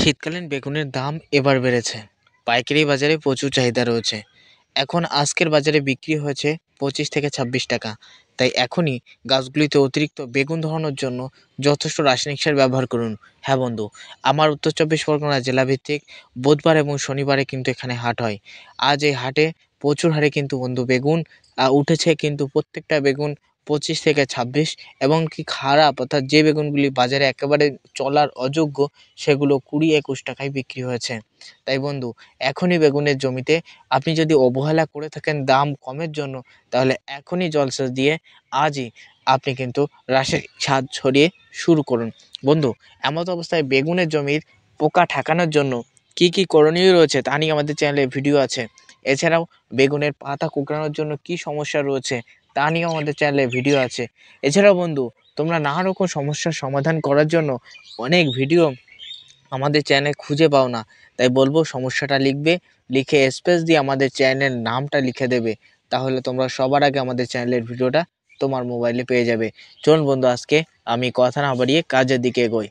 শীতকালীন বেগুনের দাম এবার বেড়েছে। পাইকারি বাজারে প্রচুর চাহিদা রয়েছে। এখন আজকের বাজারে বিক্রি হয়েছে 25 থেকে 26 টাকা। তাই এখনই গাছগুলিতে অতিরিক্ত বেগুন ধরানোর জন্য যথেষ্ট রাসায়নিক সার ব্যবহার করুন। হ্যাঁ বন্ধু, আমার উত্তর চব্বিশ পরগনা জেলাভিত্তিক বুধবার এবং শনিবারে কিন্তু এখানে হাট হয়। আজ এই হাটে প্রচুর হারে কিন্তু বন্ধু বেগুন উঠেছে, কিন্তু প্রত্যেকটা বেগুন 25 থেকে 26, এবং কি খারাপ অর্থাৎ যে বেগুনগুলি বাজারে একেবারে চলার অযোগ্য সেগুলো 20-21 টাকায় বিক্রি হয়েছে। তাই বন্ধু, এখনই বেগুনের জমিতে আপনি যদি অবহেলা করে থাকেন দাম কমের জন্য, তাহলে এখনই জলসেচ দিয়ে আজই আপনি কিন্তু রাসায়নিক সার ছড়িয়ে শুরু করুন। বন্ধু, এমত অবস্থায় বেগুনের জমির পোকা ঠেকানোর জন্য কি কি করণীয় রয়েছে তা নিয়ে আমাদের চ্যানেলে ভিডিও আছে। এছাড়াও বেগুনের পাতা কুঁকড়ানোর জন্য কি সমস্যা রয়েছে তা নিয়েও আমাদের চ্যানেলে ভিডিও আছে। এছাড়াও বন্ধু, তোমরা নানা রকম সমস্যার সমাধান করার জন্য অনেক ভিডিও আমাদের চ্যানেলে খুঁজে পাও না। তাই বলবো সমস্যাটা লিখবে, লিখে স্পেস দিয়ে আমাদের চ্যানেলের নামটা লিখে দেবে। তাহলে তোমরা সবার আগে আমাদের চ্যানেলের ভিডিওটা তোমার মোবাইলে পেয়ে যাবে। চলুন বন্ধু, আজকে আমি কথা না বাড়িয়ে কাজের দিকে এগোই।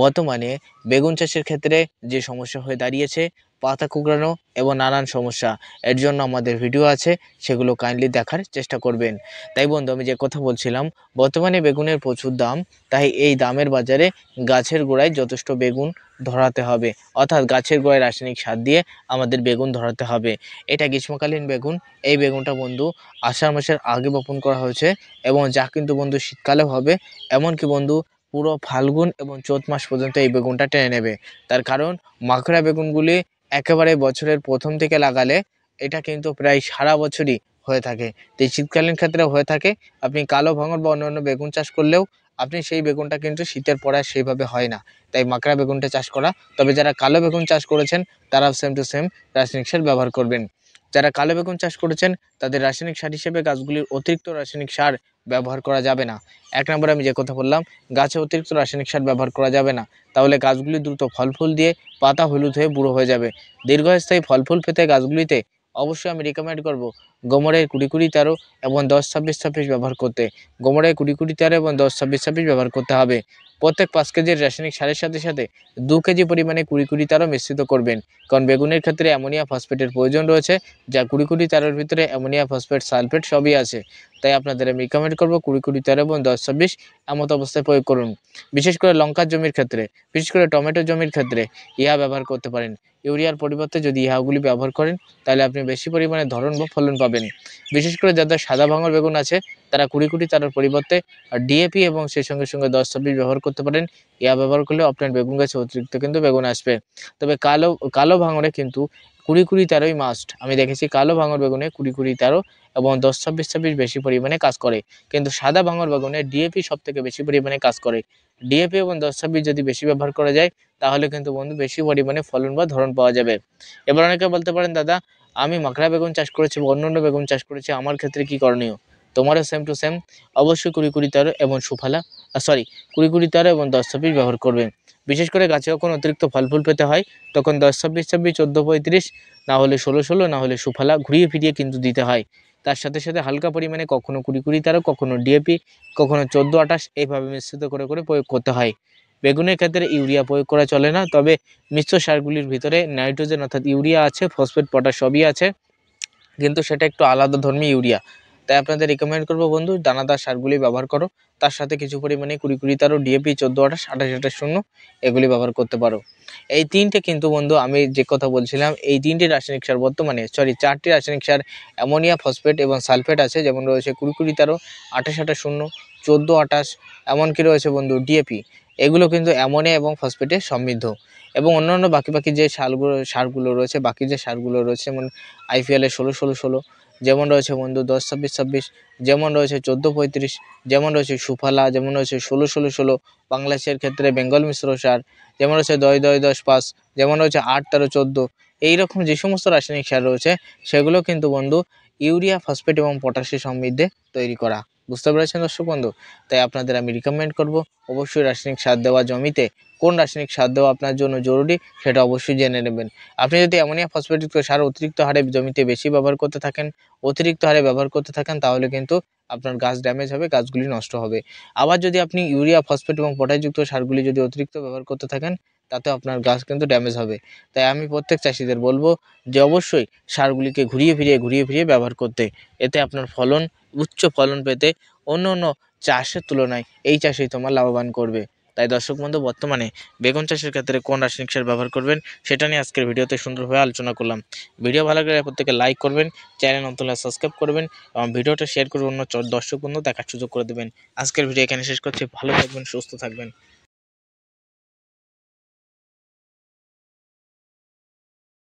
বর্তমানে বেগুন চাষের ক্ষেত্রে যে সমস্যা হয়ে দাঁড়িয়েছে পাতা কুঁকড়ানো এবং নানান সমস্যা, এর জন্য আমাদের ভিডিও আছে, সেগুলো কাইন্ডলি দেখার চেষ্টা করবেন। তাই বন্ধু, আমি যে কথা বলছিলাম, বর্তমানে বেগুনের প্রচুর দাম। তাই এই দামের বাজারে গাছের গোড়ায় যথেষ্ট বেগুন ধরাতে হবে, অর্থাৎ গাছের গোড়ায় রাসায়নিক সার দিয়ে আমাদের বেগুন ধরাতে হবে। এটা গ্রীষ্মকালীন বেগুন। এই বেগুনটা বন্ধু আষাঢ় মাসের আগে বপন করা হয়েছে, এবং যা কিন্তু বন্ধু শীতকালেও হবে। এমনকি বন্ধু পুরো ফাল্গুন এবং চৈত মাস পর্যন্ত এই বেগুনটা টেনে নেবে। তার কারণ মাকড়া বেগুনগুলি একেবারে বছরের প্রথম থেকে লাগালে এটা কিন্তু প্রায় সারা বছরই হয়ে থাকে। তো এই শীতকালীন ক্ষেত্রে হয়ে থাকে। আপনি কালো ভাঙর বা অন্যান্য বেগুন চাষ করলেও আপনি সেই বেগুনটা কিন্তু শীতের পরে আর সেইভাবে হয় না। তাই মাকড়া বেগুনটা চাষ করা। তবে যারা কালো বেগুন চাষ করেছেন তারা সেম টু সেম রাসায়নিক সার ব্যবহার করবেন। যারা কালো বেগুন চাষ করেছেন তাদের রাসায়নিক সার হিসেবে গাছগুলির অতিরিক্ত রাসায়নিক সার ব্যবহার করা যাবে না। এক নম্বরে আমি যে কথা বললাম, গাছে অতিরিক্ত রাসায়নিক সার ব্যবহার করা যাবে না। তাহলে গাছগুলি দ্রুত ফল ফুল দিয়ে পাতা হলুদ হয়ে বুড়ো হয়ে যাবে। দীর্ঘস্থায়ী ফল ফুল পেতে গাছগুলিতে অবশ্যই আমি রিকমেন্ড করব গোমরের 20-20-13 এবং 10-26-26 ব্যবহার করতে। গোমরের 20-20-13 এবং 10-26-26 ব্যবহার করতে হবে। প্রত্যেক 5 কেজির রাসায়নিক সারের সাথে সাথে 2 কেজি পরিমাণে 20-20-13 মিশ্রিত করবেন। কারণ বেগুনের ক্ষেত্রে অ্যামোনিয়া ফসফেটের প্রয়োজন রয়েছে, যা 20-20-13 ভিতরে অ্যামোনিয়া ফসফেট সালফেট সবই আছে। তাই আপনাদের আমি রিকমেন্ড করব 20-20-13 এবং 10-26 এমত অবস্থায় প্রয়োগ করুন। বিশেষ করে লঙ্কার জমির ক্ষেত্রে, বিশেষ করে টমেটো জমির ক্ষেত্রে ইহা ব্যবহার করতে পারেন। ইউরিয়ার পরিবর্তে যদি ইহাগুলি ব্যবহার করেন তাহলে আপনি বেশি পরিমাণে ধরন বা ফলন পাবেন। বিশেষ করে যাদের সাদা ভাঙর বেগুন আছে তারা 20-20-13 পরিবর্তে ডিএপি এবং সেই সঙ্গে সঙ্গে 10-26 ব্যবহার করতে পারেন। ইহা ব্যবহার করলে আপনার বেগুন গাছে অতিরিক্ত কিন্তু বেগুন আসবে। তবে কালো কালো ভাঙরে কিন্তু 20-20-13ই মাস্ট। আমি দেখেছি কালো ভাঙর বেগুনে 20-20-13 এবং 10-26-26 বেশি পরিমাণে কাজ করে। কিন্তু সাদা ভাঙর বেগুনে ডিএপি সব থেকে বেশি পরিমাণে কাজ করে। ডিএপি এবং 10-26 যদি বেশি ব্যবহার করা যায় তাহলে কিন্তু বন্ধু বেশি পরিমাণে ফলন বা ধরন পাওয়া যাবে। এবার অনেকে বলতে পারেন, দাদা আমি মাকড়া বেগুন চাষ করেছি বা অন্যান্য বেগুন চাষ করেছি, আমার ক্ষেত্রে কি করণীয়? তোমারও সেম টু সেম অবশ্যই 20-20-13 এবং সুফলা 20-20-13 এবং 10-26 ব্যবহার করবে। বিশেষ করে গাছে যখন অতিরিক্ত ফল ফুল পেতে হয় তখন 10-26-26, 14-35, না হলে 16-16, না হলে সুফলা ঘুরিয়ে ফিরিয়ে কিন্তু দিতে হয়। তার সাথে সাথে হালকা পরিমাণে কখনো 20-20-13, কখনো ডিএপি, কখনো 14-28 এইভাবে মিশ্রিত করে করে প্রয়োগ করতে হয়। বেগুনের ক্ষেত্রে ইউরিয়া প্রয়োগ করা চলে না, তবে মিশ্র সারগুলির ভিতরে নাইট্রোজেন অর্থাৎ ইউরিয়া আছে, ফসফেট পটাশ সবই আছে, কিন্তু সেটা একটু আলাদা ধর্মী ইউরিয়া। তাই আপনাদের রিকমেন্ড করবো বন্ধু দানাদার সারগুলি ব্যবহার করো। তার সাথে কিছু পরিমাণে 20-20-13, ডিএপি 14-28, 28-28-0 এগুলি ব্যবহার করতে পারো। এই তিনটে কিন্তু বন্ধু আমি যে কথা বলছিলাম, এই তিনটি রাসায়নিক সার বর্তমানে 4টি রাসায়নিক সার অ্যামোনিয়া ফসফেট এবং সালফেট আছে, যেমন রয়েছে 20-20-13, 28-28-0, 14-28, এমনকি রয়েছে বন্ধু ডিএপি। এগুলো কিন্তু অ্যামোনিয়া এবং ফসফেটে সমৃদ্ধ। এবং অন্যান্য বাকি বাকি যে সারগুলো রয়েছে, বাকি যে সারগুলো রয়েছে, যেমন আইপিএলে 16-16-16, যেমন রয়েছে বন্ধু 10-26-26, যেমন রয়েছে 14-35, যেমন রয়েছে সুফলা, যেমন রয়েছে 16-16-16, বাংলাদেশের ক্ষেত্রে বেঙ্গল মিশ্র সার, যেমন রয়েছে 10-10-10-5, যেমন রয়েছে 8-13-14। এইরকম যে সমস্ত রাসায়নিক সার রয়েছে সেগুলো কিন্তু বন্ধু ইউরিয়া, ফসফেট এবং পটাশে সমৃদ্ধে তৈরি করা। বুঝতে পেরেছেন দর্শক বন্ধু? তাই আপনাদের আমি রিকমেন্ড করব অবশ্যই রাসায়নিক সার দেওয়া জমিতে কোন রাসায়নিক সার দেওয়া আপনার জন্য জরুরি সেটা অবশ্যই জেনে নেবেন। আপনি যদি অ্যামোনিয়া ফসফেটযুক্ত সার অতিরিক্ত হারে জমিতে বেশি ব্যবহার করতে থাকেন, তাহলে কিন্তু আপনার গাছ ড্যামেজ হবে, গাছগুলি নষ্ট হবে। আবার যদি আপনি ইউরিয়া, ফসফেট এবং পটাশযুক্ত সারগুলি যদি অতিরিক্ত ব্যবহার করতে থাকেন, তাতেও আপনার গাছ কিন্তু ড্যামেজ হবে। তাই আমি প্রত্যেক চাষিদের বলব যে অবশ্যই সারগুলিকে ঘুরিয়ে ফিরিয়ে ব্যবহার করতে। এতে আপনার ফলন, উচ্চ ফলন পেতে অন্য চাষের তুলনায় এই চাষেই তোমার লাভবান করবে। তাই দর্শক বন্ধু, বর্তমানে বেগুন চাষের ক্ষেত্রে কোন রাসায়নিক সার ব্যবহার করবেন সেটা নিয়ে আজকের ভিডিওতে সুন্দরভাবে আলোচনা করলাম। ভিডিও ভালো লাগলে প্রত্যেকে লাইক করবেন, চ্যানেল নতুন হলে সাবস্ক্রাইব করবেন এবং ভিডিওটা শেয়ার করে অন্য দর্শক বন্ধু দেখার সুযোগ করে দেবেন। আজকের ভিডিও এখানে শেষ করছি। ভালো থাকবেন, সুস্থ থাকবেন।